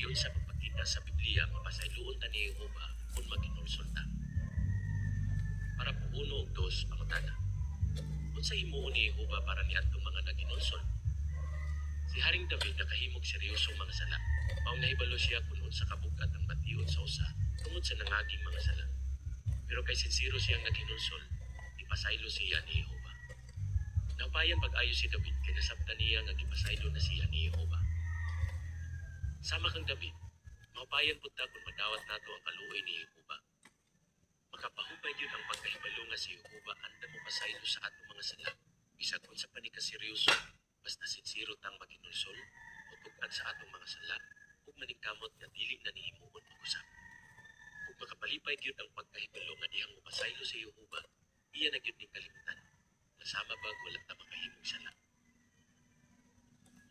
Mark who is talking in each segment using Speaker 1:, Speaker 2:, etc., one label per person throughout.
Speaker 1: Dayon sa pagpakita sa Biblia mapasayloon ta ni Jehova kung maginulsulta. Para po uno ug dos pangutana. Unsa himuon ni Jehova para niadtong mga naginulsol? Si Haring David nakahimog seryosong mga sala. Maong nahibalo siya kung unsa kabugat ang bation sa usa tungod sa nangaging mga sala. Pero kay sinsiro siyang naghinulsol, ipasaylo siya ni Jehova. Napayan pag-ayo si David kay nasabtan niya nga gipasaylo na siya ni Jehova. Sama kang David, mapayan punta kung madawat nato ang kaluoy ni Jehova. Makapahubay yun ang pagkahibalo nga si Jehova anda mo pasaylo sa atong mga sala. Bisag kung sa panikaseryoso, basta sinsiro tang maginulsol, utugan sa atong mga sala, ug maningkamot nga dili na nihimuon pag-usap. Kung makapalipay gyud ang pagkahibalo nga dihang mapasaylo sa Jehova, iya na gyud ning kalimutan. Nasama bag wala ta makahimong sala.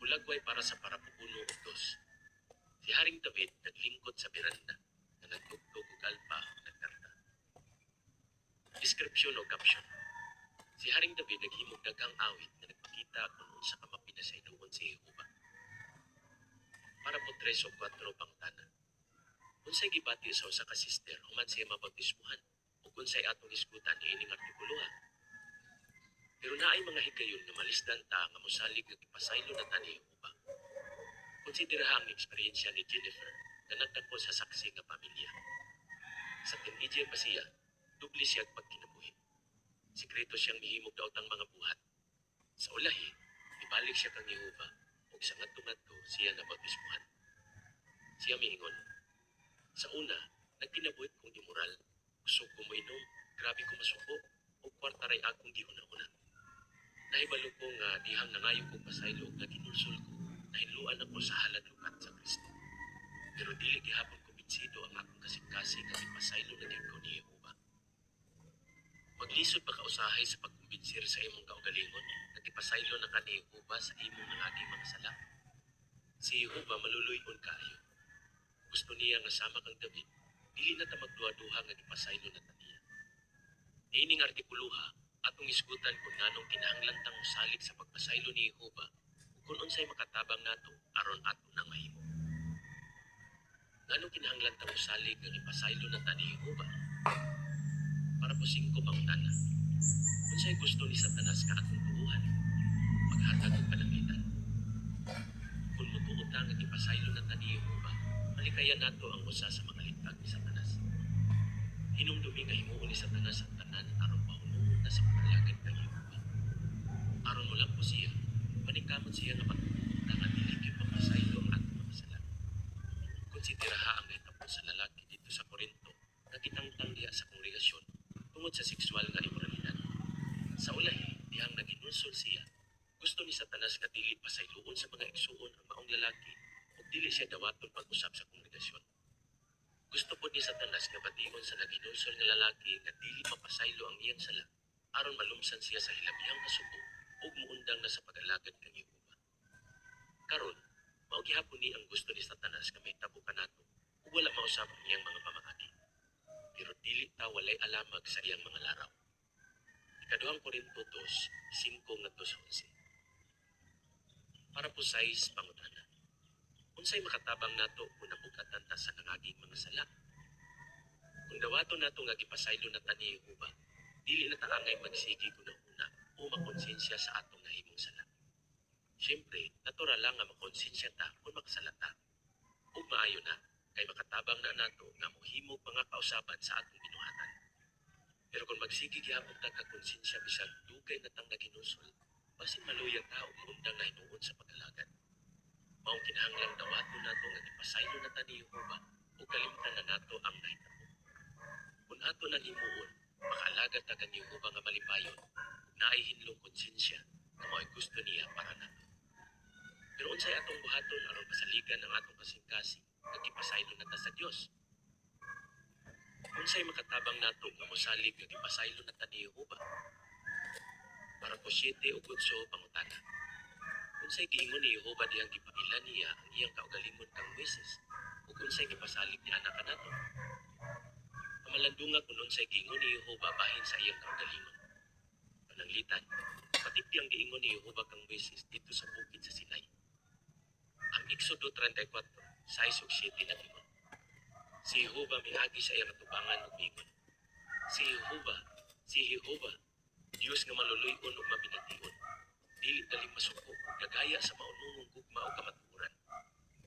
Speaker 1: Hulagway para sa parapupuno ug dos. Si Haring David naglingkod sa beranda na nagtugtog og alpa ug nagkarta. Description o caption. Si Haring David naghimog daghang awit na nagpakita kung unsa ka mapinasayloon si Jehova. Para po 3 o 4 pangutana. Unsay gibati sa usa ka sister human siya mabautismuhan ug unsay atong isgutan niining artikuluha. Pero naay mga higayon nga malisdan ta nga mosalig nga gipasaylo na ta ni Jehova. Konsideraha ang eksperyensya ni Jennifer na nagtagpo sa saksi nga pamilya. Sa teenager pa siya, dubli siya pagkinabuhi. Sikreto siyang mihimog daot ang mga buhat. Sa ulahi, ibalik siya kang Jehova ug sa ngadto-ngadto siya nabautismuhan. Siya miingon, sa una, nagkinabuhit kong immoral, gusto ko moinom, grabe ko masuko, ug kwartaray akong gihuna-una. Nahibalo ko nga dihang nangayo kong pasaylo ug naginulsol ko, nahinluan ako sa halad lukat sa Kristo. Pero dili gihapon kumbinsido ang akong kasing-kasing nga ipasaylo na gyud ko ni Jehova. Maglisod pa ka usahay sa pagkumbinsir sa imong kaugalingon nga ipasaylo na ka ni Jehova sa imong nangaging mga sala. Si Jehova maluluyon kaayo. Gusto niya nga sama kang David, dili na ta magduha-duha nga ipasaylo na ta niya. Ining artikuluha, atong isgutan kung nganong kinahanglan tang mosalig sa pagpasaylo ni Jehova ug kung unsay makatabang nato aron ato nang mahimo. Nganong kinahanglan tang mosalig nga ipasaylo na ta ni Jehova? Para po 5 pangutana. Unsay gusto ni Satanas nga atong tuuhan? Maghatag og pananglitan. Kung mutuo ta nga ipasaylo na ta ni Jehova, malikayan nato ang usa sa mga lintag ni Satanas. Hinumdumi nga himuon ni Satanas ang tanan aron mahunungon na sa paglalagad kang Jehova. Aron mo lang po siya, paningkamot siya nga magpupunta nga dili gyud mapasaylo ang atong mga sala. Konsideraha ang nahitabo sa lalaki dito sa Corinto nga gitangtang diha sa kongregasyon tungod sa sexual nga immoralidad. Sa ulahi, dihang naginulsol siya, gusto ni Satanas nga dili pasayloon sa mga igsuon ang maong lalaki ug dili siya dawaton pag-usap sa kongregasyon. Gusto po ni Satanas nga batiin sa naginulsol nga lalaki nga dili mapasaylo ang iyang sala aron malumsan siya sa hilabihang kasubo ug muundang na sa pag-alagad kang Jehova. Karon, mao gihapon ni ang gusto ni Satanas nga may tabo kanato ug wala mausab ang iyang mga pamaagi. Pero dili ta walay alamag sa iyang mga laraw. Ikaduhang Korinto 2:5-11. Para po 6 pangutana. Unsay makatabang nato kung nabugatan ta sa nangaging mga sala? Kung dawaton nato nga gipasaylo na ta ni Jehova, dili na ta angay magsigi una o makonsensya sa atong nahimong sala. Siyempre, natural lang nga makonsensya ta kung makasala ta. Ug maayo na, kay makatabang na nato nga mohimog mga kausaban sa atong binuhatan. Pero kung magsigi gyapon ta ka konsensya bisag dugay na tang naginulsol, basin maluyag ta ug maundang na hinuon sa pag-alagad. Maong kinahanglang dawaton nato nga ipasaylo na ta ni Jehova ug kalimtan na nato ang nahitabo. Kung ato nang himuon, makaalagad ta kang Jehova nga malipayon ug naay hinlong konsensya nga mao'y gusto niya para nato. Pero unsay atong buhaton aron pasaligan ang atong kasing-kasing nga gipasaylo na ta sa Dios? Unsay makatabang nato nga mosalig nga gipasaylo na ta ni Jehova? Para po 7 ug 8 pangutana. Unsay giingon ni Jehova dihang gipailan niya ang iyang kaugalingon kang Moises ug unsay gipasalig ni anak kanato? Kamalandunga kung unsay giingon ni Jehova bahin sa iyang kaugalingon. Pananglitan, patipdi ang giingon ni Jehova kang Moises dito sa bukid sa Sinai. Ang Exodo 34, 6 ug 7 nagingon. Si Jehova miagi sa iyang atubangan ug miingon. Si Jehova, si Jehova, Dios nga maluluy-on ug mabinatiun. Dili dali masuko ug nagaya sa maunungong gugma o kamatuoran.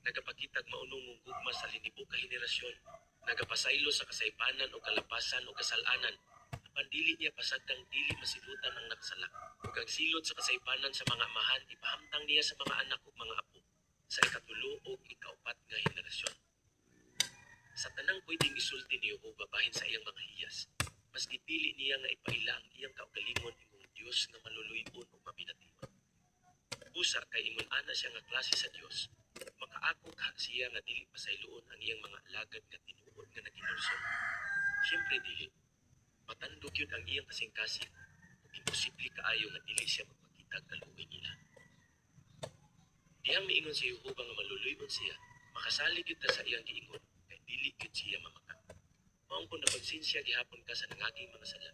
Speaker 1: Nagapakitag maunungong gugma sa linibok ka henerasyon. Nagapasaylo sa kasaypanan o kalapasan o kasalanan. Apan dili niya pasagdang dili masilutan ang nakasala. Ug ang silot sa kasaypanan sa mga amahan ipahamtang niya sa mga anak ug mga apo sa ikatulo o ikaupat nga henerasyon. Sa tanang pwedeng isulti ni Jehova bahin sa iyang mga hiyas, mas gipili niya nga ipaila ang iyang kaugalingon imong Dios nga maluluy-on ug mabinatiun. Busa kay ingon ana siya nga klase sa Dios, makaakog siya nga dili pasayloon ang iyang mga alagad nga tinuod nga naginulson. Siyempre dili. Matandog yun ang iyang kasing-kasing ug imposible kaayo nga dili siya magpakitag kaluoy nila. Diyang miingon si Jehova nga maluluy-on siya, makasalig yun ta sa iyang giingon, kay dili yun siya mamaka. Maong kung napagsinsya gihapon ka sa nangaging mga sala,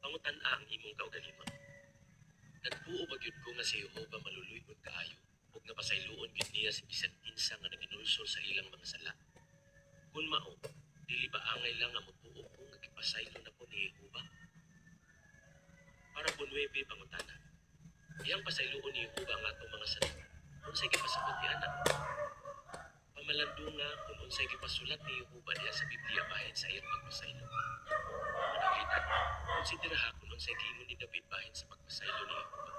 Speaker 1: pangutan-a ang imong kaugalingon. Nagbuo ba gyud ko nga si Jehova maluluy-on kaayo, ug napasayloon gyud niya si bisan kinsa nga naginulsol sa ilang mga sala. Kung mao, dili ba angay lang nga motuo ko nga gipasaylo na ko ni Jehova? Para po 9 pangutana. Iyang pasayloon ni Jehova ang atong mga sala. Unsay gipasabot ni anak? Pamalandong nga kung unsay gipasulat ni Jehova diha sa Biblia bahin sa iyang pagpasaylo. Manakita, konsideraha kung unsay giingon ni David bahin sa pagpasaylo ni Jehova.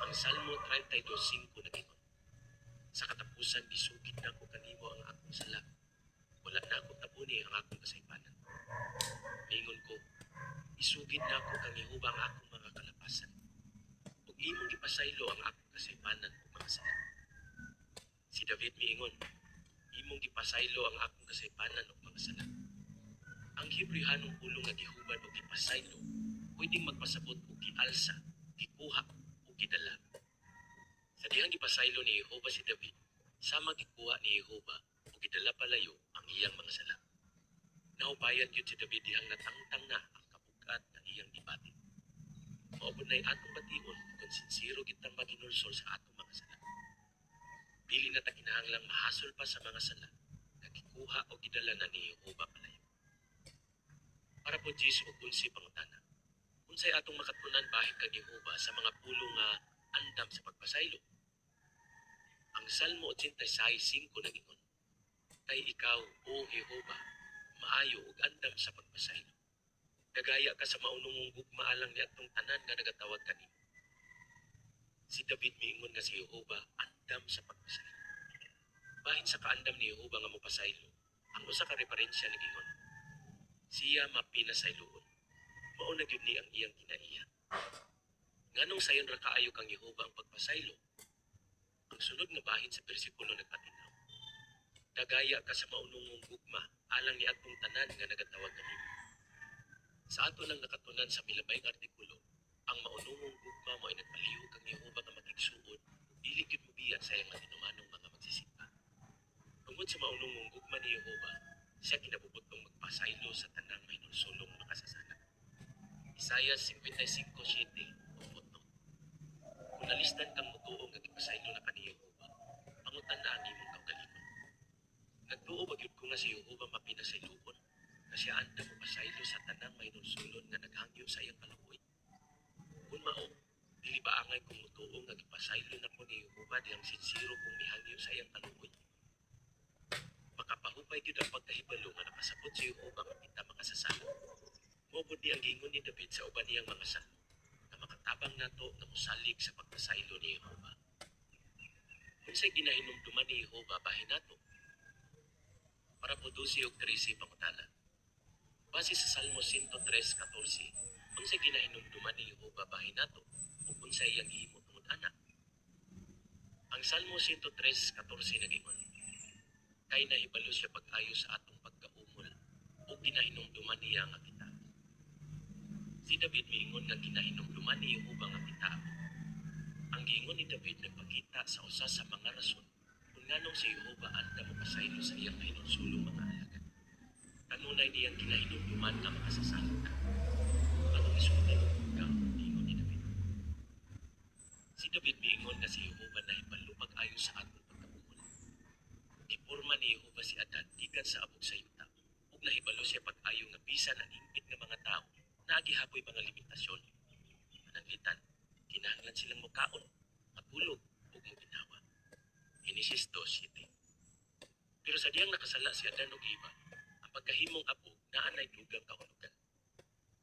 Speaker 1: Ang Salmo 32:5 nagingon. Sa katapusan gisugid na ko kanimo ang akong sala. Wala na akong tabuni ang akong kasaypanan. Mingon ko, isugid na ko kang Jehova ang akong mga kalapasan. Ug imong gipasaylo ang akong kasaypanan ug mga sala. Si David miingon, imong gipasaylo ang akong kasaypanan ug mga sala. Ang Hebrehanong pulong nga gihubad o gipasaylo, pwedeng magpasabot o gialsa, gikuha o gidala. Sa dihang gipasaylo ni Jehova si David, sama gikuha ni Jehova o gidala palayo ang iyang mga sala. Nahubayan yun si David dihang natangtang na ang kabugat na iyang gibati. Maubod na'y atong bation kung sinsiro kitang maginulsol sa atong mga sala. Dili na ta kinahanglang mahasol pa sa mga sala, nagikuha o gidala na ni Jehova palayo. Para po Diyos o kunsi pangutana. Unsay atong makatunan bahin kang Jehova sa mga pulong nga andam sa pagpasaylo. Ang Salmo 86:5 nagingon, kay ikaw, O Jehova, maayo ug andam sa pagpasaylo. Nagaya ka sa maunungong gugma alang ni atong tanan nga nagatawag kanimo. Si David miingon nga si Jehova andam sa pagpasaylo. Bahin sa kaandam ni Jehova nga mopasaylo, ang usa ka referensya nagingon, siya mapinasayloon. Mao na gyud ni ang iyang kinaiya. Nganong sayon ra kaayo kang Jehova ang pagpasaylo? Ang sunod nga bahin sa bersikulo nagpatinaw. Nagaya ka sa maunungong gugma alang ni atong tanan nga nagatawag kanimo. Sa ato lang nakatunan sa milabayng artikulo, ang maunungong gugma mo ay nagpalihog kang Jehova nga magigsuon, dili gyud mobiya sa iyang matinumanong mga magsisikpa. Tungod sa maunungong gugma ni Jehova, siya kinabubutong magpasaylo sa tanang may nulsulong makasasala. Isaiah 55:7 o footnote. Kung nalistan kang mutuo nga gipasaylo na kani Jehova, pangutan na ang imong kaugalingon. Nagtuo ba gyud ko nga si Jehova mapinasayloon, na siya anda mo pasaylo sa tanang may nulsulon nga naghangyo sa iyang kaluoy? Kung mao, dili ba angay kung mutuo nga gipasaylo na ko ni Jehova dihang sinsiro kung mihangyo sa iyang kaluoy? Makapahupay gyud ang pagkahibalo nga nakasabot si Jehova nga kita makasasala. Mobod ni ang giingon ni David sa uban niyang mga salmo, na makatabang nato na musalig sa pagpasaylo ni Jehova. Unsay ginahinumduman ni Jehova bahin nato? Para po 12 og 13 pangutana. Base sa Salmo 103:14, unsay ginahinumduman ni Jehova bahin nato ug unsay iyang gihimo tungod ana? Ang Salmo 103:14 nagingon, kay nahibalo siya pag-ayo sa atong pagkaumol ug ginahinumduman niya nga kita. Si David miingon nga ginahinumduman ni Jehova nga kita. Ang giingon ni David nagpakita sa usa sa mga rason kung nganong si Jehova anda mapasaylo sa iyang hinulsulong mga alagad. Kanunay niyang ginahinumduman nga makasasala ka. Anong isulti kang miingon ni David? Si David miingon nga si Jehova nahibalo pag-ayo sa atong pagkaumol. Gitulungan ni Jehova si Adan gikan sa abog sa yuta. Ug nahibalo siya pag-ayo nga bisan ang ingpit nga mga tao na agihapoy mga limitasyon. Pananglitan, kinahanglan silang mukaon, matulog ug muginawa. Genesis 2:7. Pero sa diyang nakasala si Adan ug Eva, ang pagkahimong abog naa nay dugang kahulugan.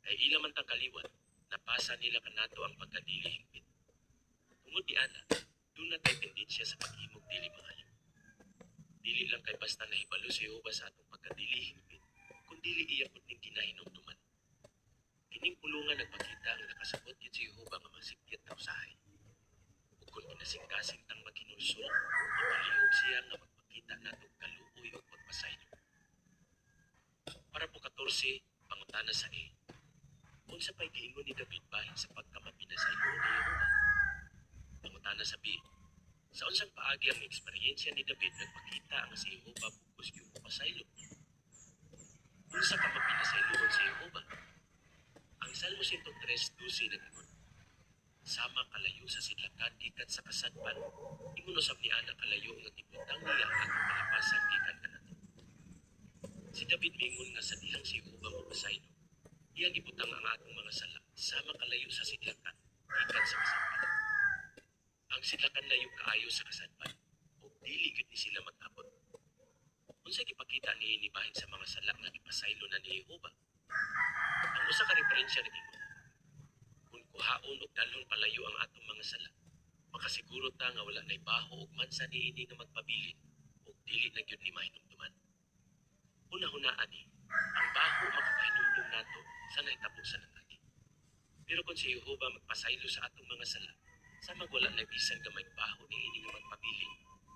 Speaker 1: Kay ila man tang kaliwat, napasa nila kanato ang pagkadili hingpit. Tungod ni ana, doon na tayo tendensya sa paghimog dili maayo. Dili lang kay basta nahibalo si Jehova sa atong pagkadili hingpit, kung dili iya pud ning ginahinumduman. Kining pulungan nagpakita ang nakasabot yun si Jehova nga masikyat na usahay. Ug kung pinasingkasing tang maghinulsol, mapalihog siya nga magpakita natong kaluoy o pagpasaylo. Para po 14, pangutana sa A. Unsa pa'y giingon ni David bahin sa pagkamapinasaylo ni Jehova? Pangutana sa B. Sa unsang paagi ang eksperyensya ni David nagpakita ang si Jehova bugos gyud pasaylo? Unsa ka mapinasayloon si Jehova? Ang Salmo 103:12 nag-ingon, sama kalayo sa sidlakan gikan sa kasadpan, ingon usab ni ana kalayo nga ibutang niya ang atong kalapasan gikan kanato. Si David miingon nga sa dihang si Jehova mapasaylo, iyang ibutang ang atong mga sala sama kalayo sa sidlakan gikan sa kasadpan. Ang sidlakan layo kaayo sa kasadpan, o dili gyud ni sila mag-abot. Unsay gipakita niini bahin sa mga sala nga gipasaylo na ni Jehova? Ang usa ka referensya nag-ingon, kung kuhaon og dalhon palayo ang atong mga sala, makasiguro ta nga wala nay baho ug mansa niini nga magpabilin ug dili na gyud ni mahinumduman. Una-hunaan ni, ang baho makapahinumdum nato sa nahitabo sa nangagi. Pero kung si Jehova magpasaylo sa atong mga sala, sa magwala na bisan gamay baho niini nga magpabilin,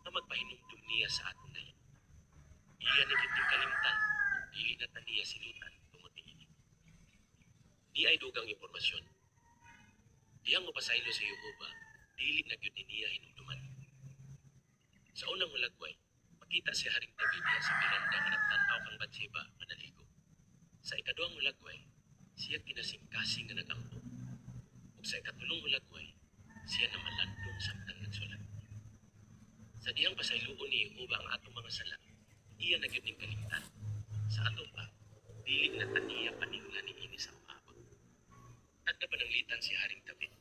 Speaker 1: nga magpahinumdum niya sa atong nayon. Iya na gyud ning kalimtan ug dili na ta niya silutan tungod niini. Di ay dugang impormasyon. Diyang mapasaylo sa Jehova, dili na gyud niya hinumduman. Sa unang hulagway, makita si Haring David diha sa biranda nga nagtan-aw kang Batseba nga naligo. Sa ikaduhang hulagway, siya kinasingkasing nga nag-ampo. Ug sa ikatulong hulagway, siya na malandong samtang nagsulat. Sa diyang pasayloon ni Jehova ang atong mga sala, iya na gyud ning kalimtan. Sa ato pa, dili na taniya paningla niini sa umabot. Tagda pananglitan si Haring David.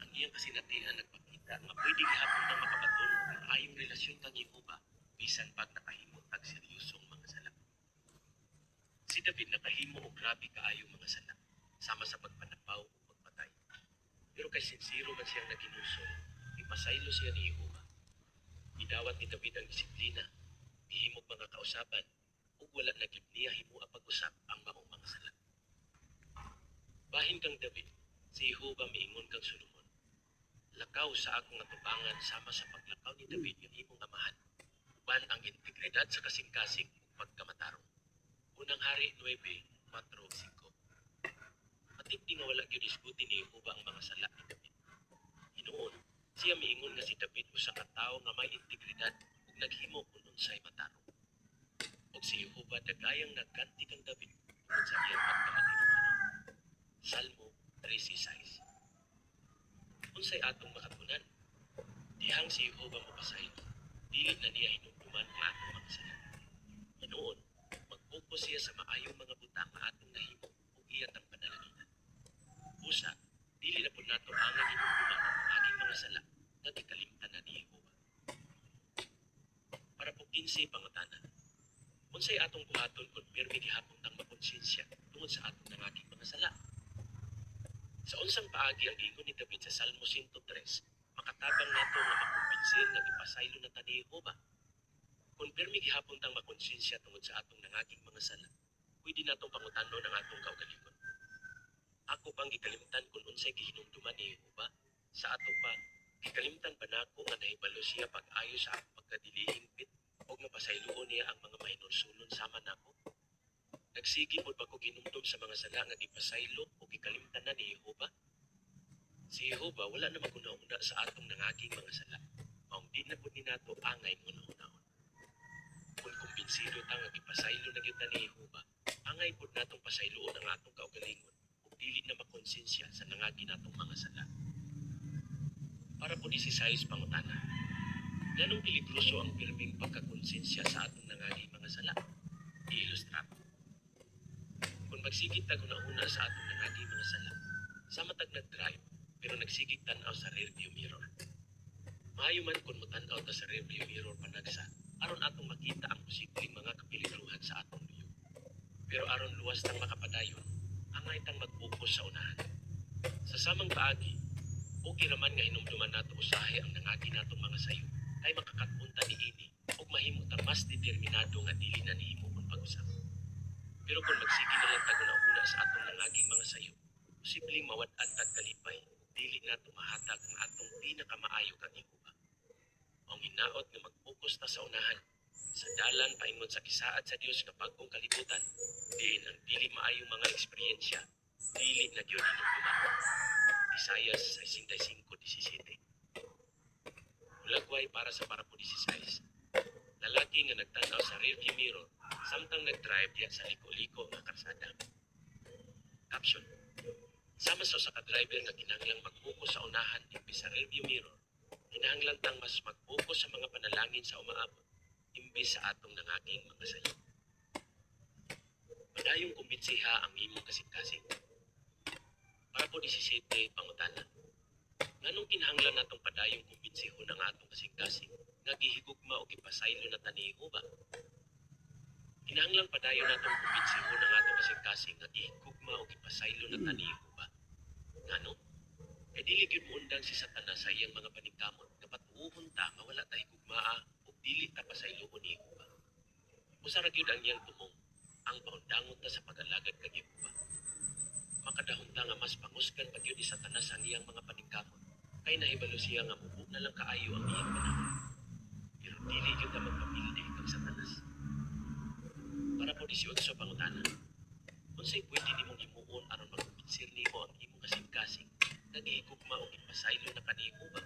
Speaker 1: Ang iyang kasinatian nagpakita nga pwede gihapon nang makabaton ang ayong relasyon kang Jehova bisan pag nakahimo tag seryosong mga sala. Si David nakahimo og grabe kaayong mga sala, sama sa pagpanapaw o pagpatay. Pero kay sinsiro man siyang naginusol, ipasaylo siya ni Jehova. Idawat ni David ang disiplina, ihimog mga kausaban, ug wala na gyud niya himuang pag-usap ang maong mga sala. Bahin kang David, si Jehova miingon kang Solomon, lakaw sa akong atubangan sama sa paglakaw ni David yung imong amahan. Uban ang integridad sa kasing-kasing ug pagkamatarong. Unang Hari 9:4-5. Matik di nga wala gyud isguti ni Jehova ang mga sala ni David. Hinuon, siya miingon nga si David usa ka tawo nga may integridad ug naghimo kun unsay matarong. Ug si Jehova dagayang nagganti kang David tungod sa iyang pagkamatinuhanon. Salmo 13:6. Unsay atong makatunan? Dihang si Jehova mapasaylo, dili na niya hinumduman ang atong mga sala. Hinuon, mag-focus siya sa maayong mga butang nga atong nahimo ug iyang panalangin. Busa, dili na pud nato angay hinumduman ang aging mga sala nga gikalimtan na ni Jehova. Para po 15 pangutana. Unsay atong buhaton kung pirmi gihapon tang makonsensya tungod sa atong nangaging mga sala? Sa unsang paagi ang ingon ni David sa Salmo 103, makatabang nato nga makumbinsin nga gipasaylo na ta ni Jehova. Kung pirmi gihapon tang makonsensya tungod sa atong nangaging mga sala, pwede natong pangutanon ang atong kaugalingon. Ako pang gikalimtan kung unsay gihinumduman ni Jehova? Sa ato pa, gikalimtan ba nako nga nahibalo siya pag-ayo sa akong pagkadilihingpit o nga pasayloon niya ang mga mahinulsulon sama nako? Nagsigi pod ba ko ginumdum sa mga sala nga gipasaylo o gikalimtan na ni Jehova? Si Jehova wala na maguna-una sa atong nangaging mga sala. Maong di na pod ni nato angay muna-unaon. Kung kumbinsido ta nga gipasaylo na gyud ta ni Jehova, angay pod natong pasayloon ang atong kaugalingon ug dili na makonsensya sa nangagi natong mga sala. Para po 16 pangutana. Nganong peligroso ang pirming pagkakonsensya konsensya sa atong nangagi mga sala. I-illustrate. Kung magsigit tag una sa atong nangagi mga sala, sa matag nag-drive, pero nagsigit tanaw sa rearview mirror. Maayo man kung mutanaw ta sa rearview mirror panagsa, aron atong makita ang posibleng mga kapilingruhan sa atong luyo. Pero aron luwas tang makapadayon, angay tang mag-focus sa unahan. Sa samang paagi, okay raman nga hinumduman nato usahay ang nangagi natong mga sayo, kay makakatunta ni ini ug mahimo tang mas determinado nga dili na nihimo kung pag-usap. Pero kung magsige na lang tag una sa atong nangaging mga sayo, posibleng mawad-an tag kalipay, dili nato mahatag ang atong pinakamaayo kang ihuba. Ang hinaot nga mag-focus ta sa unahan, sa dalan paingon sa kisaad sa Dios nga bagong kalibutan, diin ang dili maayong mga eksperyensya, dili na gyud hinumduman. Isaias 65:17. Hulagway para sa parapo 16. Lalaki nga nagtanaw sa rearview mirror samtang nag-drive diya sa liko-liko nga karsada. Caption. Sama sa ka-driver nga kinahanglang mag-focus sa unahan imbis sa rearview mirror, kinahanglan tang mas mag-focus sa mga panalangin sa umaabot imbis sa atong nangaging mga sayo. Padayong kumbinsiha ang imong kasing-kasing. Para po 17 pangutana. Nganong kinahanglan natong padayong kumbinsiho ng atong kasing-kasing nga gihigugma o gipasaylo na taniho ba? Kinahanglan padayon natong kumbinsiho ng atong kasing-kasing nga gihigugma o gipasaylo na taniho ba? Ngano? Kay dili gyud muundang si Satanas sa iyang mga paningkamot nga patuuhon ta nga wala ta higugmaa o dili ta pasayloon ni Jehova. Usa ra gyud ang iyang tumong, ang paundangon ta sa pag-alagad kag Jehova. Makadahon ta nga mas pangusgan pa gyud ni Satanas ang iyang mga paningkamot, kay nahibalo siya nga mubo na lang kaayo ang iyang panahon. Pero dili gyud ta magpapildi kang Satanas. Para po 18 pangutana. Unsay pwede nimong himuon aron magkumbensir nimo ang imong kasing-kasing nga gihigugma o gipasaylo na kaniho ba?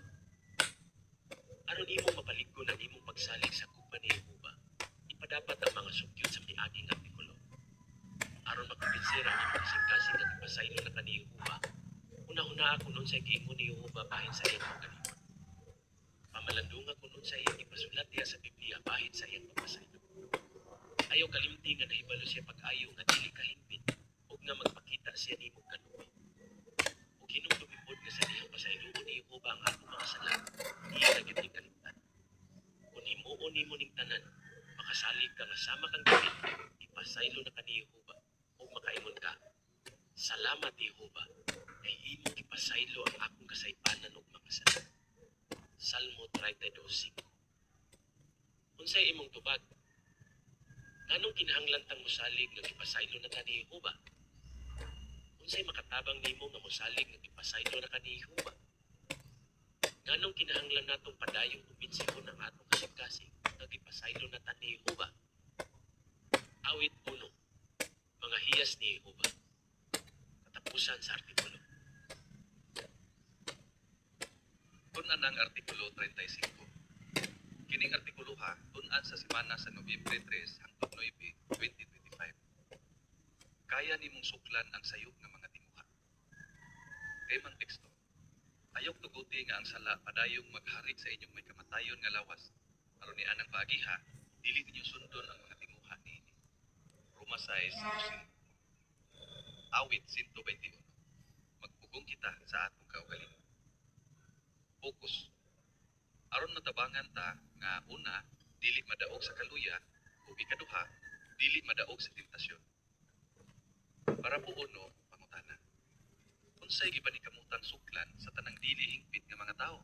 Speaker 1: Aron imong mapaliggon ang imong pagsalig sa gugma ni Jehova, ipadapat ang mga sugyot sa miaging artikulo. Aron magkumbensir ang imong kasing-kasing nga gipasaylo na kaniho ba, una-una kung unsay giingon ni Jehova bahin sa iyang pagkalimot. Pamalandunga kung unsay iyang ipasulat diya sa Biblia bahin sa iyang pagpasaylo. Ayaw kalimti nga nahibalo siya pag-ayo nga dili kahimpit ug nga magpakita siya nimo kanubi. Ug hinumdumipod nga sa dihang pasayloon ni Jehova ang atong mga sala, iya na gyud ning kalimtan. Kung himuon nimo ning tanan, makasalig ka nga sama kang David, ipasaylo na kani Jehova ug makaingon ka, salamat Jehova, kay imo ipasaylo ang akong kasaypanan ug mga sala. Salmo 32:5. Unsay imong tubag? Nganong kinahanglan tang mosalig nga ipasaylo na ta ni Jehova? Unsay makatabang nimo nga mosalig nga ipasaylo na ka ni Jehova? Nganong kinahanglan natong padayong kumbensihon ang atong kasing-kasing nga ipasaylo na ta ni Jehova? Awit 1. Mga hiyas ni Jehova. Katapusan sa artikulo.
Speaker 2: Tunan ang artikulo 35. Kining artikulo ha, tunan sa semana sa Nobyembre 3 hangtod 9, 2025. Kaya nimong suklan ang sayop nga mga timuha. Kay mang teksto, ayok tuguti nga ang sala padayong magharik sa inyong may kamatayon nga lawas. Aron ni anang paagiha, dili ninyo sundon ang mga timuha niini. Roma 6:12. Awit 121. Magpugong kita sa atong kaugalingon. Focus. Aron matabangan ta nga una, dili madaog sa kaluya, ug ikaduha, dili madaog sa tentasyon. Para po uno, pangutana. Unsay gipanikamutan suklan sa tanang dili hingpit nga mga tawo?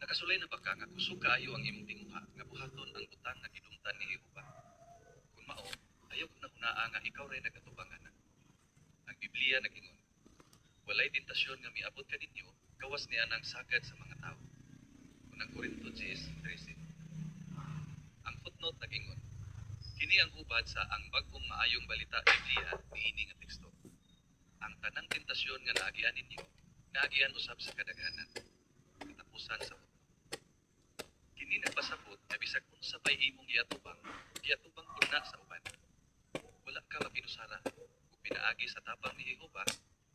Speaker 2: Nakasulay na ba ka nga kusog kaayo ang imong timuha nga buhaton ang butang nga gidumtan ni Jehova? Kung mao, ayaw ko na hunaa nga ikaw ray nagatubangan. Ang Biblia nagingon, walay tentasyon nga miabot ka ninyo, gawas ni anang sagad sa mga tawo. Unang Korinto 10:13. Ang footnote nagingon, kini ang ubad sa ang bag-ong maayong balita Biblia niini nga teksto. Ang tanang tentasyon nga naagian ninyo, naagian usab sa kadaghanan. Katapusan sa footnote. Kini nagpasabot nga bisag unsa pay imong giatubang pud na sa uban. Wala ka maginusara ug pinaagi sa tabang ni Jehova,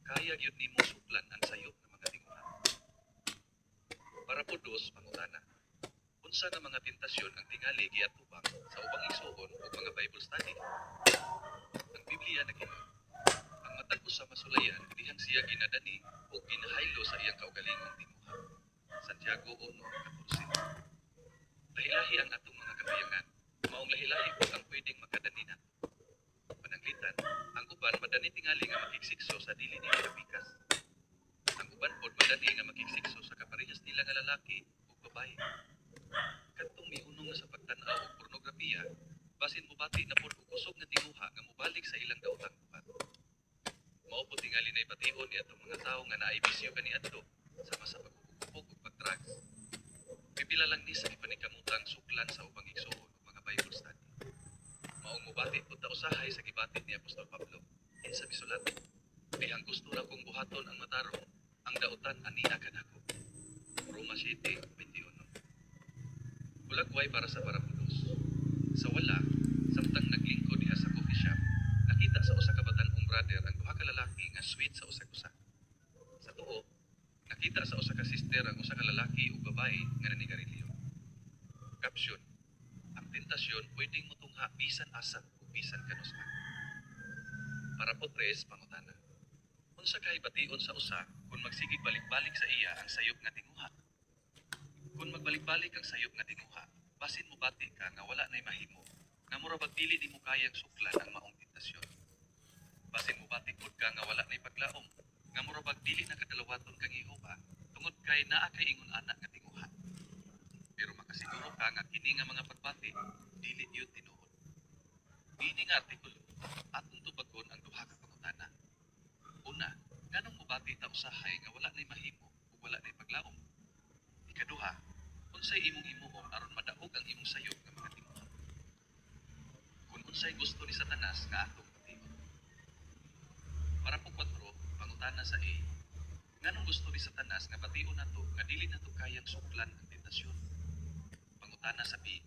Speaker 2: kaya gyud nimo suklan ang sayop ng mga timuha. Para po dos, pangutana. Unsa nga mga tentasyon ang tingali tingali giatubang sa ubang igsoon o mga Bible study. Ang Biblia naging ang matag usa masulayan dihang siya ginadani o ginahaylo sa iyang kaugalingong tinguha. Santiago 1:14. Lahi-lahi ang atong mga kabayangan. Maong lahi-lahi po ang pwedeng makadani nato. Pananglitan, ang uban madani tingali nga makiksikso sa dili nila kapikas. Ang uban pod madani nga makiksikso sa kaparehas nila nga lalaki o babae. Kadtong miunong nga sa pagtan-aw og pornografiya, basin mobati na pod og kusog nga tinguha nga mobalik sa ilang daotang upat. Mao po tingali na ipation ni atong mga tawo nga naay bisyo kaniadto sama sa pagkukupog ug pagdrugs. Pipila lang ni sa ipaningkamutang suklan sa ubang igsoon ug mga Bible study. Maong mubati pud ta usahay sa gibatit ni Apostol Pablo kinsa misulat. Dihang gusto na kong buhaton ang matarong, ang dautan ania kanako. Roma 7:21. Bulagway para sa parapulos. Sa wala, samtang naglingkod diha sa coffee shop, nakita sa usa ka batan-ong brother ang duha ka lalaki nga sweet sa usag-usa. Sa tuo, nakita sa usa ka sister ang usa ka lalaki ug babae nga nanigarilyo. Caption: ang tentasyon pwedeng motungha bisan asa ug bisan kanus-an. Para po tres pangutana. Unsa kay bation sa usa kung magsigig balik-balik sa iya ang sayop nga tinguha? Kung magbalik-balik ang sayop nga tinguha, basin mo bati ka nga wala nay mahimo, nga mura bag dili nimo kayang suklan ang maong tentasyon. Basin mo bati pud ka nga wala nay paglaom, nga mura bag dili na kadalawaton kang Jehova, tungod kay naa kay ingon anak nga tinguha. Pero makasiguro ka nga kini nga mga pagbati dili yun tinuod. Ini nga artikulo atong tubagon ang duha ka pangutana. Una, nganong mobati ta usahay nga wala nay mahimo ug wala nay paglaom? Ikaduha, unsay imong himuon aron madaog ang imong sayop nga mga tinguha? Kung unsay gusto ni Satanas nga atong pation. Para po 4, pangutana sa A. Nganong gusto ni Satanas nga bation nato nga dili nato kayang suklan ang tentasyon? Pangutana sa B.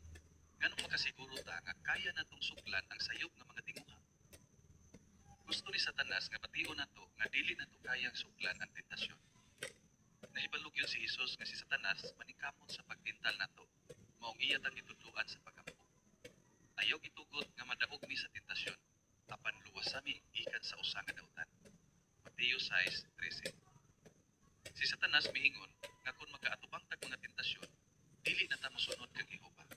Speaker 2: Nganong makasiguro ta nga kaya natong suklan ang sayop nga mga tinguha? Gusto ni Satanas nga bation nato nga dili nato kayang suklan ang tentasyon. Nahibalog yun si Jesus nga si Satanas maningkamot sa pagtintal nato, maong iya tang itudluan sa pagampo. Ayaw gitugot nga madaog mi sa tentasyon, apan luwasami gikan sa usa nga dautan. Mateo 6:13. Si Satanas miingon nga kung makaatubang tag mga tentasyon, dili na ta mosunod kang Jehova.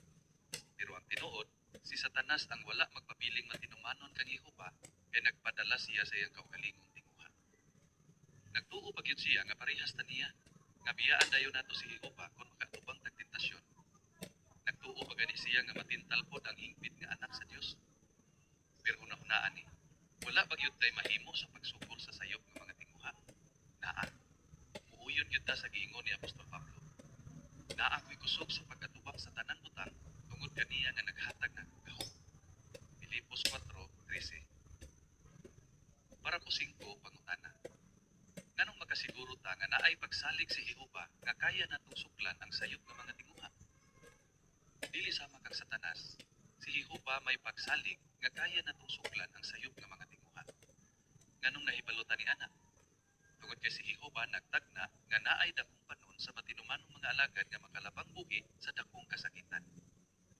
Speaker 2: Pero ang tinuod, si Satanas ang wala magpabiling matinumanon kang Jehova kay nagpadala siya sa iyang kaugalingong tinguha. Nagtuo pa gyud siya nga parehas ta niya, nga biyaan dayon nato si Jehova kung makaatubang tag tentasyon. Nagtuo pa gani siya nga matintal pod ang hingpit nga anak sa Dios. Pero hunahunaan ni, wala ba gyud tay mahimo sa pagsugol sa sayop nga mga tinguha? Naa. Muuyon gyud ta sa giingon ni Apostol Pablo. Naa ko'y kusog sa pag-atubang sa tanan butang tungod kaniya nga naghatag ng gahom. Filipos 4:13. Para po 5, pangutana. Nganong makasiguro ta nga naay pagsalig si Jehova nga kaya natong suklan ang sayop nga mga tinguha? Dili sama kang Satanas, si Jehova may pagsalig nga kaya natong suklan ang sayop nga mga tinguha. Nganong nahibalutan ni anak? Tungod kay si Jehova nagtagna nga naay dakong panon sa matinumanong mga alagad nga makalabang buhi sa dakong kasakitan.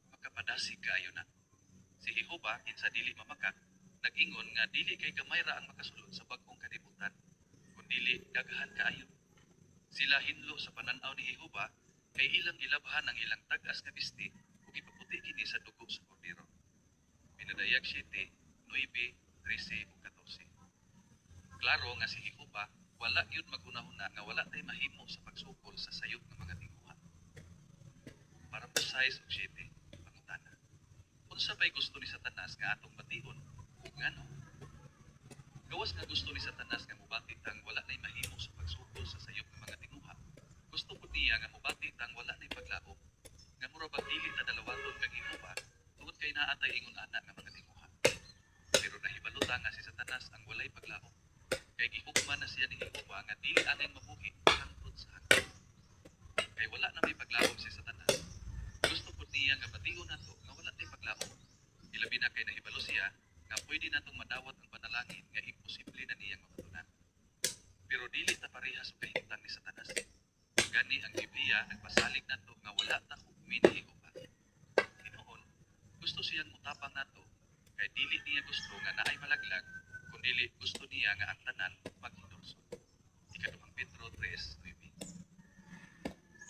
Speaker 2: Makapadasig kaayo na. Si Jehova kinsa dili mamakak, nag-ingon nga dili kay gamay ra ang makasulod sa bag-ong kalibutan, kundi daghan kaayo. Sila hinlo sa pananaw ni Jehova kay ilang gilabhan ang ilang tag-as nga bisti ug ipaputi kini sa dugo sa kordero. Pinadayag 7:9, 13 ug 14. Klaro nga si Jehova wala gyud maghunahuna nga wala tay mahimo sa pagsukol sa sayop nga mga tinguha. Para po 6 ug 7, pangutana. Unsa pay gusto ni Satanas nga atong bation ug ngano? Gawas nga gusto ni Satanas nga mubati tang wala nay mahimo sa pagsukol sa sayop nga mga tinguha. Gusto pud niya nga mubati tang wala nay paglaom, nga mura bang dili ta dalawaton kang Jehova tungod kay naa tay ingon ana nga mga tinguha. Pero nahibaluta nga si Satanas ang walay paglaom, kay gihugman na siya ni Jehova nga dili anay mabuhi hangtod sa hangtod. Kay wala na may paglaom si Satanas. Gusto pud niya nga bation nato nga wala tay paglaom. Ilabi na kay nahibalo siya nga pwede natong madawat ang panalangin nga imposible na niyang matutunan. Pero dili ta parehas og kahimtang ni Satanas. Gani ang Biblia nagpasalig nato nga wala ta hukmi ni Jehova. Tinuod gusto siyang mutapang nato kay dili niya gusto nga naay malaglag kun dili gusto niya nga ang tanan maghidulsot. Ikaduhang Pedro 3:9.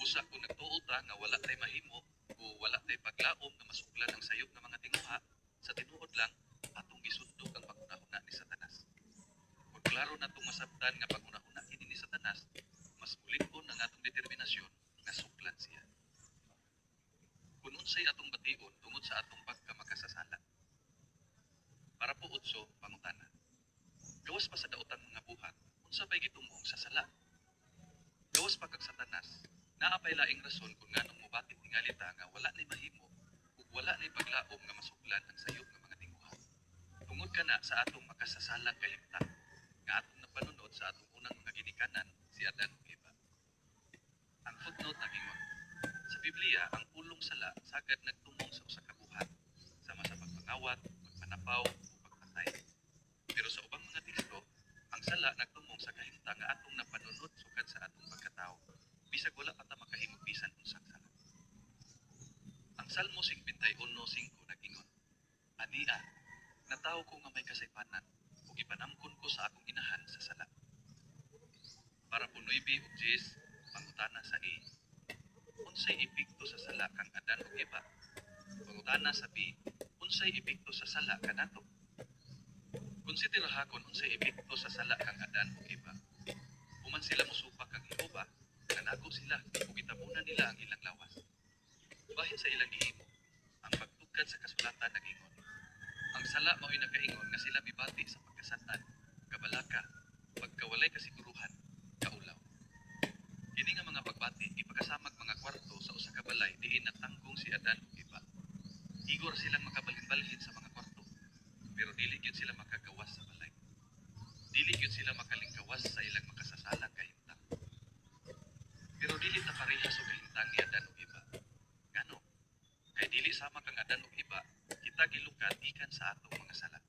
Speaker 2: Usa kung nagtuo ta nga wala tay mahimo o wala tay paglaom nga masuklan ang sayop nga mga tinguha, sa tinuod lang atong gisundok ang paguna-una ni Satanas. Kung klaro natong masabtan nga paguna-una kini ni Satanas, mas mulig-on ang atong determinasyon nga suklan siya. Kung unsay atong bation tungod sa atong pagkamakasasala. Para po utso, pangutana. Gawas pa sa daotang mga buhat, unsa pay gitungong sa sala? Gawas pa kag Satanas, naapay laing rason kung nganong mobatit tingalita nga wala nay mahimo ug wala nay paglaom nga masuklan ang sayop nga mga tinguha. Tungod kana sa atong makasasalang kahimtang nga atong napanunod sa atong unang mga ginikanan si Adan ug Eva. Ang footnote nagingon, sa Biblia ang pulong sala sagad nagtumong sa usa ka buhat sama sa pagpangawat, pagpanapaw ug pagpatay. Pero sa ubang mga teksto, ang sala nagtumong sa kahimtang nga atong napanunod sukad sa atong pagkatao bisag wala pa ta makahimog bisan unsang sala. Ang Salmo 51:5 nagingon, Ania, natawo ko nga may kasaypanan ug ipanamkon ko sa akong inahan sa sala. Para po 9 ug 10, pangutana sa A. Unsay epekto sa sala kang Adan ug Eva? Pangutana sa B. Unsay epekto sa sala kanato? Konsiderahakon unsay epekto sa sala kang Adan ug Eva. Human sila mosupak kang Jehova, nanago sila ug gitabunan nila ang ilang lawas. Bahin sa ilang gihimo, ang pagtugkad sa kasulatan nagingon. Ang sala mao'y nakaingon nga sila mibati sa pagkasatan, kabalaka, pagkawalay kasiguruhan, kaulaw. Kini nga mga pagbati ipakasamag mga kwarto sa usa ka balay diin natanggong si Adan ug Eva. Igor silang makabalhin-balhin sa mga kwarto, pero dili gyud sila makagawas sa balay. Dili gyud sila makalingkawas sa ilang makasasalang kahimtang. Pero dili ta parehas og kahimtang ni Adan ug Eva. Ngano? Kay dili sama kang Adan ug Eva, kita gilukat ikan sa atong mga sala.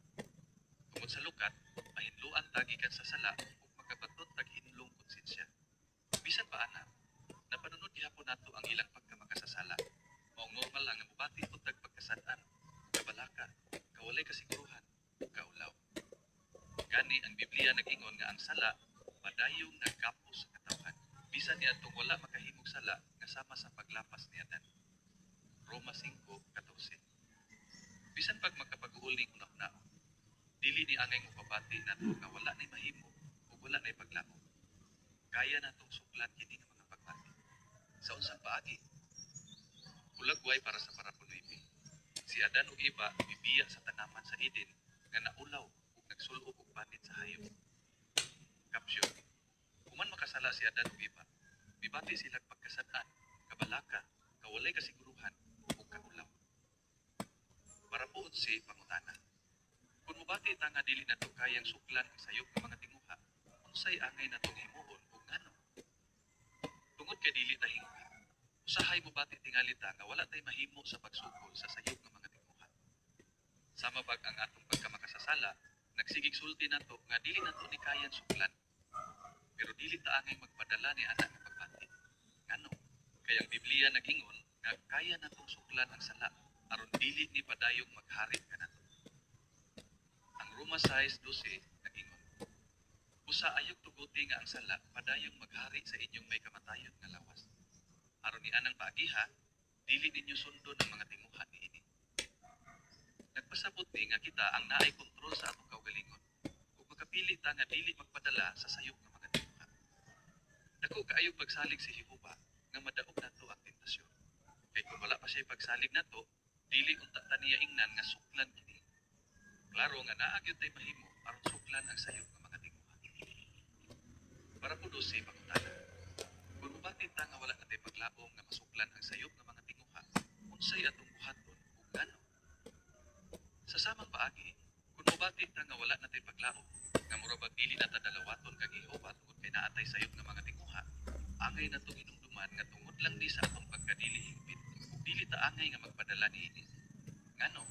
Speaker 2: Tungod sa lukat, mahinluan ta gikan sa sala ug makabatot tag hinlong konsensya. Bisan pa ana, napanunod gihapon nato ang ilang pagkamakasasala. Maong normal lang nga mobati pud tag pagkasad-an, kabalaka, kawalay kasiguruhan, ug kaulaw. Gani ang Biblia nag-ingon nga ang sala padayong nagkapos sa katawhan. Bisan ni atong wala makahimog sala nga sama sa paglapas ni Adan. Roma 5:14. Bisan pag makapag-uol ning una-unaon, dili ni angay mopabati nato nga wala nay mahimo ug wala nay paglaom. Kaya natong suklan kini nga mga pagbati. Sa unsang paagi, ulagway para sa parapunoybi. Si Adan ug Eva bibiya sa tanaman sa Eden nga naulaw ug nagsul-ob og panit sa hayop. Caption. Human makasala si Adan ug Eva, mibati sila pagkasad-an, kabalaka, kawalay kasiguruhan ug kaulaw. Para po si pangutana. Kung mobati ta nga dili nato kayang suklan ang sayop ng mga tinguha, unsay angay natong himuon ug ngano? Tungod kay dili ta hingga, usahay mobati tingali ta nga wala tay mahimo sa pagsukol sa sayop ng mga tinguha. Sama bag ang atong pagkamakasasala, nagsigig sulti nato nga dili nato ni kayang suklan. Pero dili ta angay magpadala ni anak nga pagbati. Ngano? Kay ang Biblia nag-ingon nga kaya natong suklan ang sala aron dili ni padayong magharit kanato. Ang Roma 6:12 nag-ingon, usa ayog tuguti nga ang sala padayong maghari sa inyong may kamatayon nga lawas. Aron ni anang paagiha, dili ninyo sundon ang mga tinguha niini. Nagpasabot ni nga kita ang naay kontrol sa atong kaugalingon ug makapili ta nga dili magpadala sa sayop nga mga tinguha. Dako kaayo pagsalig si Jehova nga madaog nato ang tentasyon. Kay kung wala pa siya pagsalig nato, dili unta ta niya ingnan nga suklan kini. Klaro nga naa gyud tay mahimo aron suklan ang sayop nga mga tinguha. Para po si pangutana. Kung mubati ta nga wala natay paglaom nga masuklan ang sayop nga mga tinguha, unsay atong buhaton ug ngano? Sa samang paagi, kung mubati ta nga wala natay paglaom, nga murabag dili nata dalawaton kag Jehova tungod kay naatay sayop nga mga tinguha, angay natong hinumduman nga tungod lang di sa atong pagkadili hingpit, ug dili ta angay nga magpadala niini. Ngano?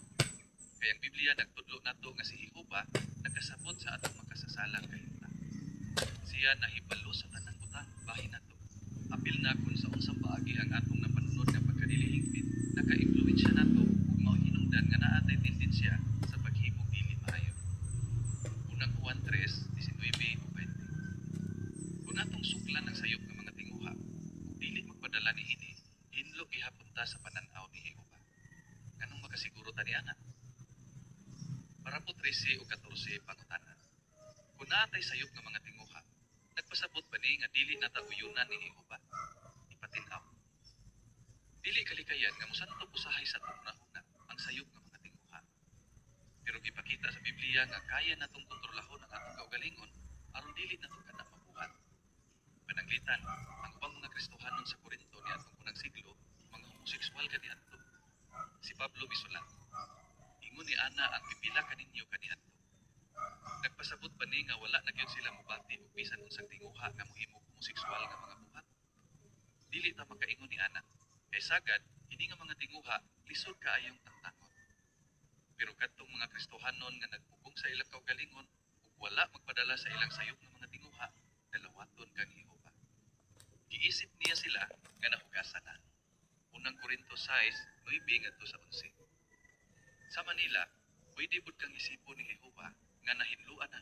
Speaker 2: Kay ang Biblia nagtudlo nato nga si Jehova nagkasabot sa atong makasasalang kahimtang. Siya nahibalo sa tanang butang bahin nato. Apil na kung sa unsang paagi ang atong napanunod nga pagkadili hingpit, naka-impluwensya nato ug mao hinungdan nga ta ni ana. Para po 13 o 14 pangutanan. Kung naatay sayop nga mga tinguha, nagpasabot ba ni nga dili na tauyunan ni Jehova? Ipatinaw. Dili kalikayan nga mosanto usahay sa tunahuna ang sayop nga mga tinguha. Pero gipakita sa Biblia nga kaya natong kontrolahon ang atong kaugalingon aron dili nato kana mabuhat. Pananglitan, ang ubang mga Kristohanon sa Korinto ni atong unang siglo, mga homoseksual kaniadto. Si Pablo misulat, ingon ni ana ang pipila kaninyo kaniadto. Nagpasabot ba ni nga wala na gyud sila mobati og bisan unsang tinguha nga mohimo homoseksual nga mga buhat? Dili ta makaingon ni ana. Kay sagad, hindi nga mga tinguha lisod kaayong tangtangon. Pero kadtong mga Kristohanon nga nagpugong sa ilang kaugalingon ug wala magpadala sa ilang sayop nga mga tinguha, dalawaton kang Jehova. Giisip niya sila nga nahugasan na. Unang Korinto 6:9 ngadto sa 11. Sa Manila, pwede bud kang isipon ni Jehova nga nahinluan na